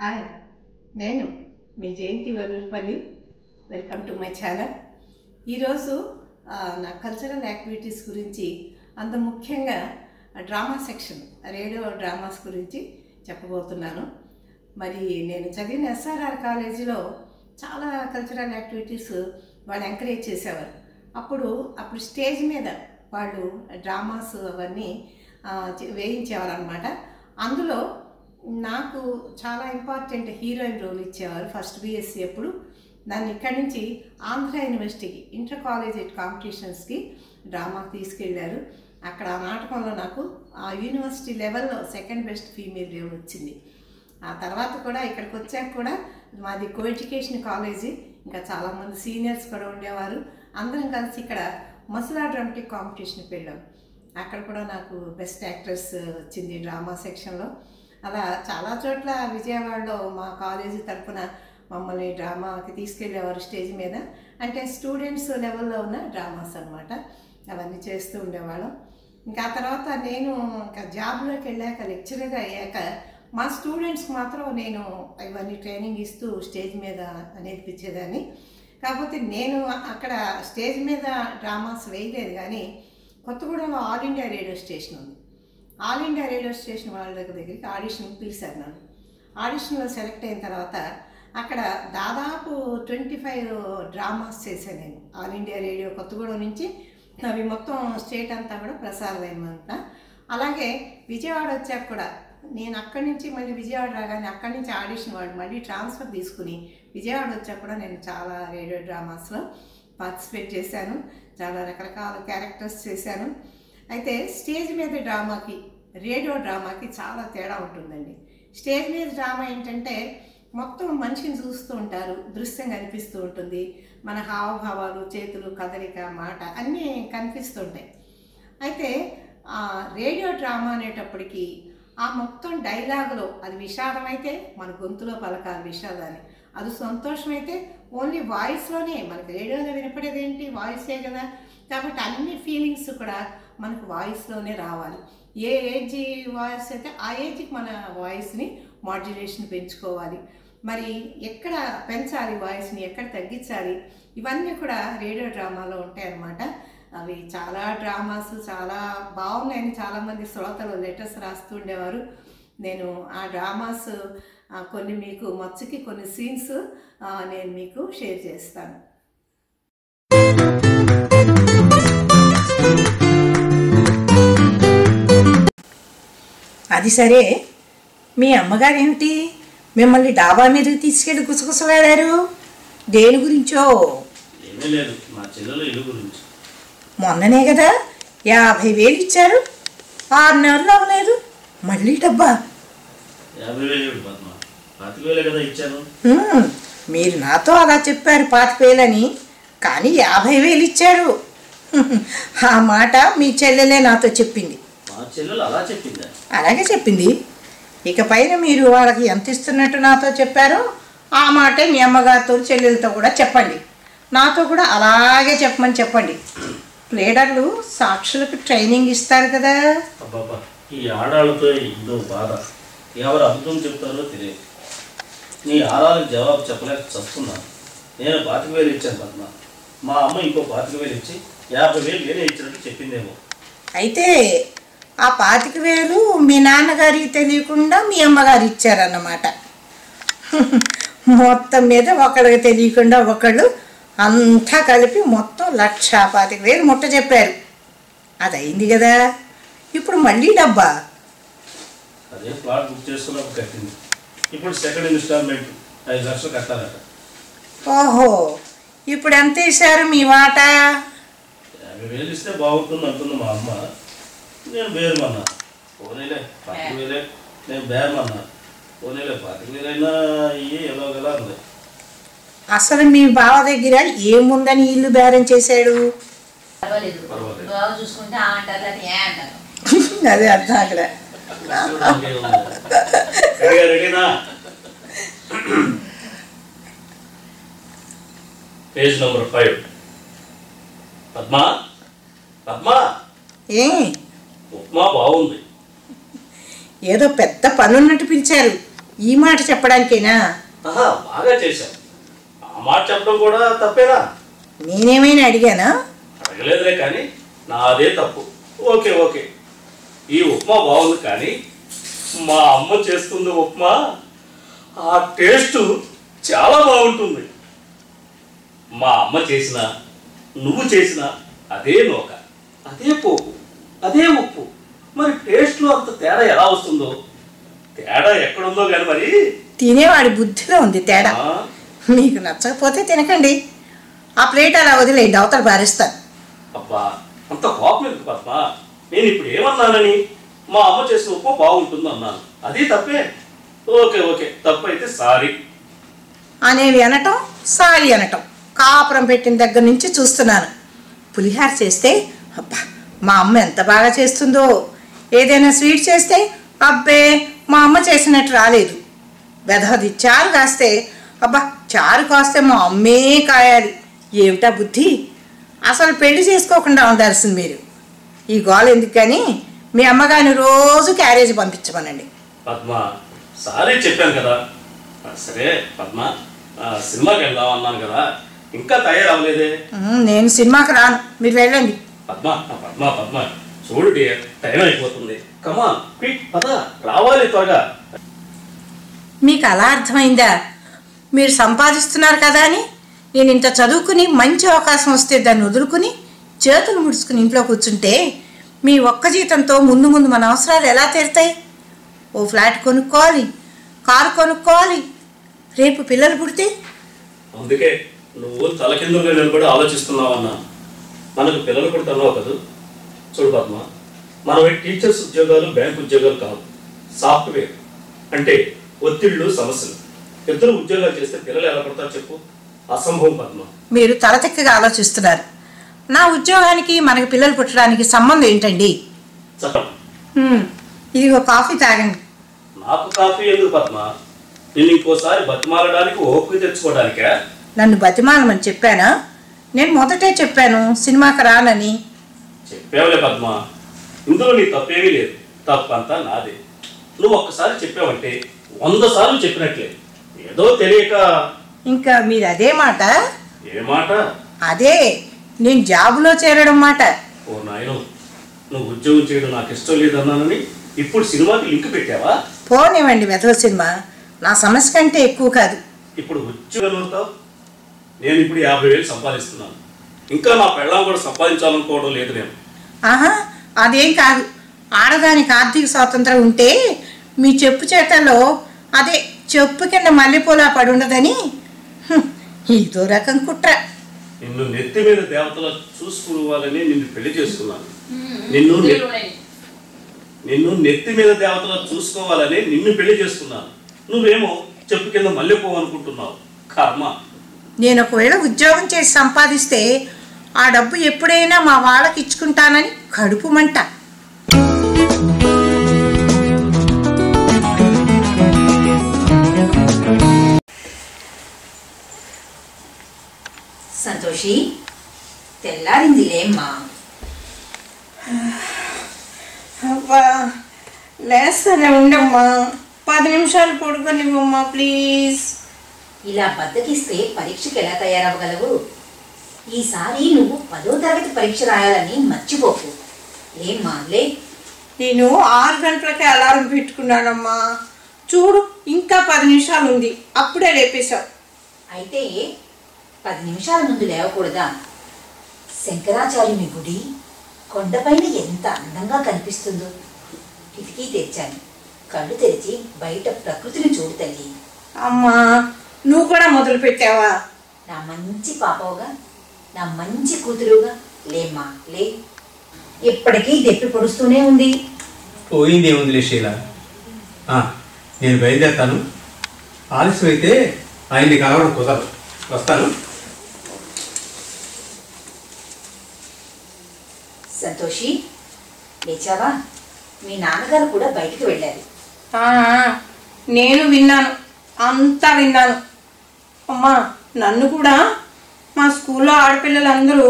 Hi, నేను మీ Jayanthi Varupalli. Welcome to my channel. ఈరోజు నా కల్చరల్ యాక్టివిటీస్ గురించి, అంత ముఖ్యంగా డ్రామా సెక్షన్, రేడియో డ్రామాస్ గురించి చెప్పబోతున్నాను. మరి నేను చదివిన ఎస్ఆర్ఆర్ కాలేజీలో చాలా కల్చరల్ యాక్టివిటీస్ వాళ్ళు ఎంకరేజ్ చేసేవారు. అప్పుడు స్టేజ్ మీద వాళ్ళు డ్రామాస్ అవన్నీ వేయించేవారు అనమాట. అందులో నాకు చాలా ఇంపార్టెంట్ హీరోయిన్ రోల్ ఇచ్చేవారు. ఫస్ట్ బీఎస్సీ అప్పుడు నన్ను ఇక్కడి నుంచి ఆంధ్ర యూనివర్సిటీకి ఇంటర్ కాలేజియేట్ కాంపిటీషన్స్కి డ్రామాకి తీసుకెళ్ళారు. అక్కడ ఆ నాటకంలో నాకు ఆ యూనివర్సిటీ లెవెల్లో సెకండ్ బెస్ట్ ఫీమేల్ రోల్ వచ్చింది. ఆ తర్వాత కూడా ఇక్కడికి వచ్చాక కూడా మాది కో ఎడ్యుకేషన్ కాలేజీ, ఇంకా చాలామంది సీనియర్స్ కూడా ఉండేవారు. అందరం కలిసి ఇక్కడ మసులా డ్రామాటిక్ కాంపిటీషన్కి వెళ్ళాం. అక్కడ కూడా నాకు బెస్ట్ యాక్ట్రెస్ వచ్చింది డ్రామా సెక్షన్లో. అలా చాలా చోట్ల విజయవాడలో మా కాలేజీ తరఫున మమ్మల్ని డ్రామాకి తీసుకెళ్ళేవారు స్టేజ్ మీద. అంటే స్టూడెంట్స్ లెవెల్లో ఉన్న డ్రామాస్ అనమాట. అవన్నీ చేస్తూ ఉండేవాళ్ళం. ఇంకా ఆ తర్వాత నేను ఇంకా జాబ్లోకి వెళ్ళాక, లెక్చరర్గా అయ్యాక మా స్టూడెంట్స్కి మాత్రం నేను ఇవన్నీ ట్రైనింగ్ ఇస్తూ స్టేజ్ మీద నేర్పించేదాన్ని. కాకపోతే నేను అక్కడ స్టేజ్ మీద డ్రామాస్ వేయలేదు, కానీ కొత్తగూడెంలో ఆల్ ఇండియా రేడియో స్టేషన్ ఉంది. ఆల్ ఇండియా రేడియో స్టేషన్ వాళ్ళ దగ్గరికి ఆడిషన్కి పిలిచారు నన్ను. ఆడిషన్లో సెలెక్ట్ అయిన తర్వాత అక్కడ దాదాపు 25 డ్రామాస్ చేశాను నేను. ఆల్ ఇండియా రేడియో కొత్తగూడెం నుంచి అవి మొత్తం స్టేట్ అంతా కూడా ప్రసారం అయిందంట. అలాగే విజయవాడ వచ్చాక కూడా నేను అక్కడి నుంచి మళ్ళీ విజయవాడ రాగానే అక్కడి నుంచి ఆడిషన్ వాళ్ళు మళ్ళీ ట్రాన్స్ఫర్ తీసుకుని విజయవాడ వచ్చాక కూడా నేను చాలా రేడియో డ్రామాస్లో పార్టిసిపేట్ చేశాను. చాలా రకరకాల క్యారెక్టర్స్ చేశాను. అయితే స్టేజ్ మీద డ్రామాకి రేడియో డ్రామాకి చాలా తేడా ఉంటుందండి. స్టేజ్ మీద డ్రామా ఏంటంటే మొత్తం మనిషిని చూస్తూ ఉంటారు, దృశ్యం కనిపిస్తూ ఉంటుంది, మన హావభావాలు, చేతులు, కదలిక, మాట అన్నీ కనిపిస్తుంటాయి. అయితే రేడియో డ్రామా అనేటప్పటికీ ఆ మొత్తం డైలాగులో అది విషాదం అయితే మన గొంతులో పలకాలి విషాదాన్ని, అది సంతోషం అయితే ఓన్లీ వాయిస్లోనే. మనకి రేడియోలో వినపడేది ఏంటి? వాయిసే కదా. కాబట్టి అన్ని ఫీలింగ్స్ కూడా మనకు వాయిస్లోనే రావాలి. ఏ ఏజ్ వాయిస్ అయితే ఆ ఏజ్కి మన వాయిస్ని మాడ్యులేషన్ పెంచుకోవాలి. మరి ఎక్కడ పెంచాలి వాయిస్ని, ఎక్కడ తగ్గించాలి, ఇవన్నీ కూడా రేడియో డ్రామాలో ఉంటాయన్నమాట. అవి చాలా డ్రామాస్ చాలా బాగున్నాయని చాలామంది శ్రోతలు లెటర్స్ రాస్తూ ఉండేవారు. నేను ఆ డ్రామాస్ కొన్ని మీకు మచ్చుకి కొన్ని సీన్స్ నేను మీకు షేర్ చేస్తాను. అది సరే, మీ అమ్మగారు ఏమిటి మిమ్మల్ని డాబా మీదకి తీసుకెళ్ళి గుసగుసలాడారు? దేని గురించో? ఏమీ లేదు, మా చెల్లెలు ఇల్లు గురించి. మొన్ననే కదా 50,000 ఇచ్చారు, 6 నెలలు అవ్వలేదు, మళ్ళీ డబ్బా? 50,000 పద్మ, 25,000 కదా ఇచ్చాను. మీరు నాతో అలా చెప్పారు 25,000 అని, కానీ 50,000 ఇచ్చారు. ఆ మాట మీ చెల్లెలే నాతో చెప్పింది. మా చెల్లెలు అలా చెప్పిందా? అలాగే చెప్పింది. ఇక పైన మీరు వాళ్ళకి ఎంత ఇస్తున్నట్టు నాతో చెప్పారో ఆ మాటే మీ అమ్మగారితో చెల్లెలతో కూడా చెప్పండి. నాతో కూడా అలాగే చెప్పమని చెప్పండి. ప్లేడర్లు సాక్షులకు ట్రైనింగ్ ఇస్తారు కదా. అబ్బాబా, ఈ ఆడాళ్ళతో ఇందో బాధ, ఎవరు అబద్ధం చెప్తారో తెలియదు. నీ ఆడాలకు జవాబు చెప్పలేక చస్తున్నాను. నేను 25,000 ఇచ్చాను పద్మ, మా అమ్మ ఇంకో 25,000 ఇచ్చి 50,000 నేనే ఇచ్చినట్టు చెప్పిందేమో. అయితే ఆ 25,000 మీ నాన్నగారికి తెలియకుండా మీ అమ్మగారు ఇచ్చారన్నమాట. మొత్తం మీద ఒకళ్ళకి తెలియకుండా ఒకళ్ళు అంతా కలిపి మొత్తం 1,25,000 ముట్ట చెప్పారు. అది అయింది కదా. ఇప్పుడు మళ్ళీ డబ్బా? అదే ప్లాట్ బుక్ చేసుకున్నప్పుడు కట్టింది. ఇప్పుడు సెకండ్ ఇన్స్టాల్మెంట్ 5 లక్షలు కట్టాలట. ఓహో, ఇప్పుడు ఎంత వేశారు మీ వాటా? 50,000 ఇస్తే బాగుంటుంది అంటుంది మా అమ్మ. నేను బేరమన్నా. పోనీలే 25,000 నేను బేరమన్నా. పోనీలే 25,000 అయినా ఇవి ఎలాగలా ఉంది. అసలు మీ బావ దగ్గర ఏముందని ఇల్లు బేరం చేశాడు? అదే అర్థం అక్కడ. Page number 5. పద్మా, పద్మా, ఏ ఉప్మా బాగుంది. ఏదో పెద్ద పనున్నట్టు పిలిచారు. ఈ మాట చెప్పడానికేనా? ఆహా, బాగా చేశావు. ఆ మాట చెప్పడం కూడా తప్పేనా? నేనేమైనా అడిగానా? అడగలేదులే, కానీ నాదే తప్పు. ఓకే ఓకే, ఈ ఉప్మా బాగుంది, కానీ మా అమ్మ చేస్తుంది ఉప్మా ఆ టేస్ట్ చాలా బాగుంటుంది. మా అమ్మ చేసిన, నువ్వు చేసిన అదే నూక, అదే పోపు, అదే ఉప్పు. మరి టేస్ట్లో అంత తేడా ఎలా వస్తుందో? తేడా ఎక్కడుందో కానీ మరి తినేవాడి బుద్ధిలో ఉంది తేడా. మీకు నచ్చకపోతే తినకండి, ఆ ప్లేట్ అలా వదిలేయండి, అవతల పారేస్తాను. అబ్బా, అంత కోపం ఎందుకు పద్మ? నేను ఇప్పుడు ఏమన్నానని? మా అమ్మ చేసిన ఉప్మా బాగుంటుంది అన్నాను, అది తప్పే. ఓకే ఓకే, తప్పు అయితే సారీ అనేవి అనటం, సారీ అనటం కాపురం పెట్టిన దగ్గర నుంచి చూస్తున్నాను. పులిహార చేస్తే అబ్బా మా అమ్మ ఎంత బాగా చేస్తుందో, ఏదైనా స్వీట్ చేస్తే అబ్బే మా అమ్మ చేసినట్టు రాలేదు, వెధవది చారు కాస్తే అబ్బా చారు కాస్తే మా అమ్మే కాయాలి. ఏమిటా బుద్ధి? అసలు పెళ్లి చేసుకోకుండా ఉండాల్సింది మీరు. ఈ గోల ఎందుకు కానీ మీ అమ్మగారిని రోజు క్యారేజ్ పంపించమనండి. పద్మ, సారీ చెప్పాను కదా. సరే పద్మ, సినిమాకి వెళ్దాం అన్నాను కదా, ఇంకా తయారవ్వలేదే. నేను సినిమాకి రాను, మీరు వెళ్ళండి. పద్మ పద్మ పద్మ, చూడు డియర్, టైం అయిపోతుంది. కమాన్ క్విక్, పద, రావాలి త్వరగా. మీకు అలా అర్థమైందా? మీరు సంపాదిస్తున్నారు కదా అని నేను ఇంత చదువుకుని మంచి అవకాశం వస్తే దాన్ని వదులుకుని చేతులు ముడుచుకుని ఇంట్లో కూర్చుంటే మీ ఒక్క జీతంతో ముందు ముందు మన అవసరాలు ఎలా తీరుతాయి? ఓ ఫ్లాట్ కొనుక్కోవాలి, కారు కొనుక్కోవాలి, రేపు పిల్లలు పుడితే. అందుకే నువ్వు తలకిందులుగా నిలబడి ఆలోచిస్తున్నావు అన్నా. మనకు పిల్లలు పుడుతున్నావు కదా. చూడు పద్మ, మనవి టీచర్స్ ఉద్యోగాలు బ్యాంక్ ఉద్యోగాలు కావు, సాఫ్ట్వేర్ అంటే ఒత్తిళ్ళు, సమస్యలు. ఇద్దరు ఉద్యోగాలు చేస్తే పిల్లలు ఎలా పడతారు చెప్పు? అసంభవం పద్మ. మీరు తలతెక్కగా ఆలోచిస్తున్నారు. నా ఉద్యోగానికి మనకి పిల్లలు పుట్టడానికి సంబంధం ఏంటండి? ఇదిగో కాఫీ తాగండి. నాకు కాఫీ ఎందుకు పద్మ? నేను ఇంకోసారి బతిమాలడానికి ఓపిక తెచ్చుకోవడానికా? నన్ను బతిమాలమని చెప్పానా? నేను మొదటే చెప్పాను సినిమాకి రానని. చెప్పావులే పద్మ, ఇందులో నీ తప్పేమీ లేదు, తప్పంతా నాదే. నువ్వు ఒక్కసారి చెప్పావంటే 100 సార్లు చెప్పినట్లే. ఏదో తెలియక. ఇంకా మీరు అదే మాట? ఏ మాట? అదే నేను జాబులో చేరడం మాట. ఓ నాయనో, నువ్వు ఉద్యోగం చేయడం నాకు ఇష్టం లేదన్నానని ఇప్పుడు సినిమాకి లింక్ పెట్టావా? పోనివ్వండి, మెథవ సినిమా నా సమస్య కంటే ఎక్కువ కాదు. ఇప్పుడు ఉద్యోగం అవుతావు. నేను ఇప్పుడు 50,000 సంపాదిస్తున్నాను, ఇంకా నా పెళ్ళాం కూడా సంపాదించాలనుకోవడం లేదు నేను. ఆహా, అదేం కాదు. ఆడదానికి ఆర్థిక స్వాతంత్రం ఉంటే మీ చెప్పు చేతల్లో అదే చెప్పు కింద మల్లెపూలా పడి ఉండదని ఇదో రకం కుట్ర. నిన్ను నెత్తి మీద దేవతలా చూసుకోవాలని నిన్ను పెళ్లి చేసుకున్నాను. నిన్ను నెత్తి మీద దేవతలా చూసుకోవాలని నిన్ను పెళ్లి చేసుకున్నాను. నువ్వేమో చెప్పు కింద మల్లెపూ అనుకుంటున్నావు. కర్మ. నేను ఒకవేళ ఉద్యోగం చేసి సంపాదిస్తే ఆ డబ్బు ఎప్పుడైనా మా వాళ్ళకి ఇచ్చుకుంటానని కడుపు మంట. సంతోషి, తెల్లారింది లేమ్మా. అబ్బా లేస్తానే ఉండమ్మా, 10 నిమిషాలు పడుకోనివ్వమ్మా ప్లీజ్. ఇలా బద్దకిస్తే పరీక్షకి ఎలా తయారవ్వగలవు? ఈసారి నువ్వు 10వ తరగతి పరీక్ష రాయాలని మర్చిపోకు. లేమ్మా లే. నేను 6 గంటలకే అలారం పెట్టుకున్నానమ్మా. చూడు ఇంకా 10 నిమిషాలు ఉంది, అప్పుడే లేపేశావు. అయితే 10 నిమిషాల ముందు లేవకూడదా? శంకరాచార్యుని గుడి కొండపైన ఎంత అందంగా కనిపిస్తుందో. కిటికీ తెచ్చాను, కళ్ళు తెరిచి బయట ప్రకృతిని చూడు తల్లి. అమ్మా నువ్వు కూడా మొదలు పెట్టావా? నా మంచి పాపవుగా, నా మంచి కూతురుగా లేమ్మా లే. ఇప్పటికీ దెప్పి పొడుస్తూనే ఉంది. పోయింది ఏముందిలే శీల, నేను బయలుదేరుతాను. ఆలస్యం అయితే ఆయన్ని కలవడం కుదరదు. వస్తాను. సంతోషి, లేచావా? మీ నాన్నగారు కూడా బయటికి వెళ్ళారు. నేను విన్నాను, అంతా విన్నాను. అమ్మా నన్ను కూడా మా స్కూల్లో ఆడపిల్లలందరూ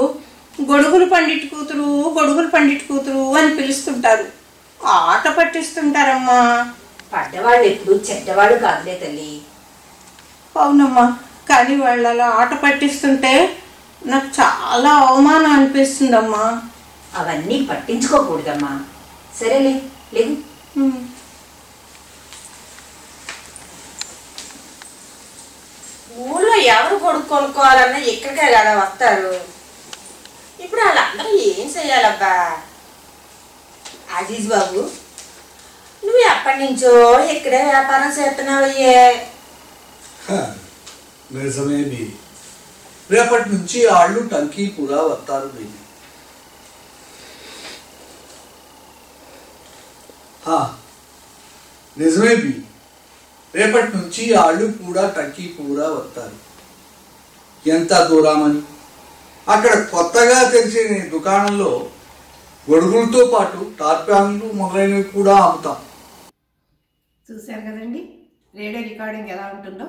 గొడుగులు పండిట్ కూతురు, గొడుగులు పండిట్ కూతురు అని పిలుస్తుంటారు, ఆట పట్టిస్తుంటారమ్మా. పడ్డవాళ్ళు ఎప్పుడు చెడ్డవాళ్ళు కాదులే తల్లి. అవునమ్మా, కానీ వాళ్ళు అలా ఆట పట్టిస్తుంటే నాకు చాలా అవమానం అనిపిస్తుందమ్మా. అవన్నీ పట్టించుకోకూడదమ్మా. సరేలే, లేదు. ఊళ్ళో ఎవరు కొడుకు కొనుక్కోవాలన్నా ఇక్కడికే కదా వస్తారు. ఇప్పుడు వాళ్ళందరూ ఏం చెయ్యాలబ్బా? అజీజ్ బాబు, నువ్వు ఎప్పటి నుంచో ఇక్కడే వ్యాపారం చేస్తున్నావయ్యే. నిజమే బి, రేపటి నుంచి వాళ్ళు టంకీ కూడా వస్తారు బి. నిజమే బి, రేపటి నుంచి వాళ్ళు కూడా టంకీ కూడా వస్తారు. ఎంత దూరమని అక్కడ కొత్తగా తెరిచే దుకాణంలో గొడుగులతో పాటు టార్పాన్లు మొదలైనవి కూడా అమ్ముతాం. చూశారు కదండి రేడియో రికార్డింగ్ ఎలా ఉంటుందో.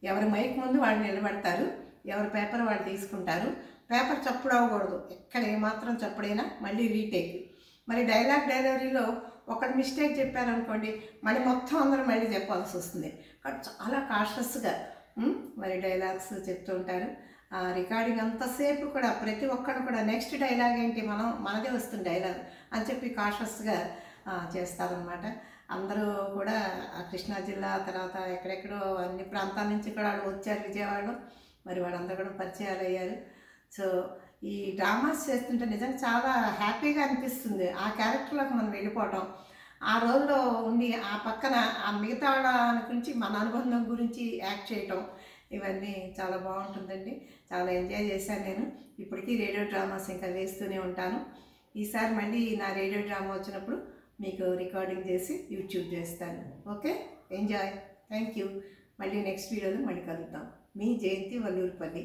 ఎవరి మైక్ ముందు వాళ్ళు నిలబడతారు, ఎవరి పేపర్ వాళ్ళు తీసుకుంటారు. పేపర్ చప్పుడు అవ్వకూడదు, ఎక్కడ ఏమాత్రం చప్పుడైనా మళ్ళీ రీటేక్. మరి డైలాగ్ డెలివరీలో ఒకటి మిస్టేక్ చెప్పారనుకోండి, మళ్ళీ మొత్తం అందరూ మళ్ళీ చెప్పాల్సి వస్తుంది. కాబట్టి చాలా కాషస్గా మరి డైలాగ్స్ చెప్తూ ఉంటారు. రికార్డింగ్ అంతసేపు కూడా ప్రతి ఒక్కరు కూడా నెక్స్ట్ డైలాగ్ ఏంటి, మనదే వస్తుంది డైలాగ్ అని చెప్పి కాషస్గా చేస్తారనమాట. అందరూ కూడా కృష్ణా జిల్లా తర్వాత ఎక్కడెక్కడో అన్ని ప్రాంతాల నుంచి కూడా వాళ్ళు వచ్చారు విజయవాడలో. మరి వాళ్ళందరూ కూడా పరిచయాలు అయ్యారు. సో ఈ డ్రామాస్ చేస్తుంటే నిజంగా చాలా హ్యాపీగా అనిపిస్తుంది. ఆ క్యారెక్టర్లోకి మనం వెళ్ళిపోవటం, ఆ రోజులో ఉండి ఆ పక్కన ఆ మిగతా వాళ్ళ గురించి మన అనుబంధం గురించి యాక్ట్ చేయటం, ఇవన్నీ చాలా బాగుంటుందండి. చాలా ఎంజాయ్ చేశాను నేను. ఇప్పటికీ రేడియో డ్రామాస్ ఇంకా వేస్తూనే ఉంటాను. ఈసారి మళ్ళీ నా రేడియో డ్రామా వచ్చినప్పుడు మీకు రికార్డింగ్ చేసి యూట్యూబ్ చేస్తాను. Okay, enjoy. Thank you. మళ్ళీ నెక్స్ట్ వీడియోలో మళ్ళీ కలుద్దాం. మీ జయంతి వల్లూరుపల్లి.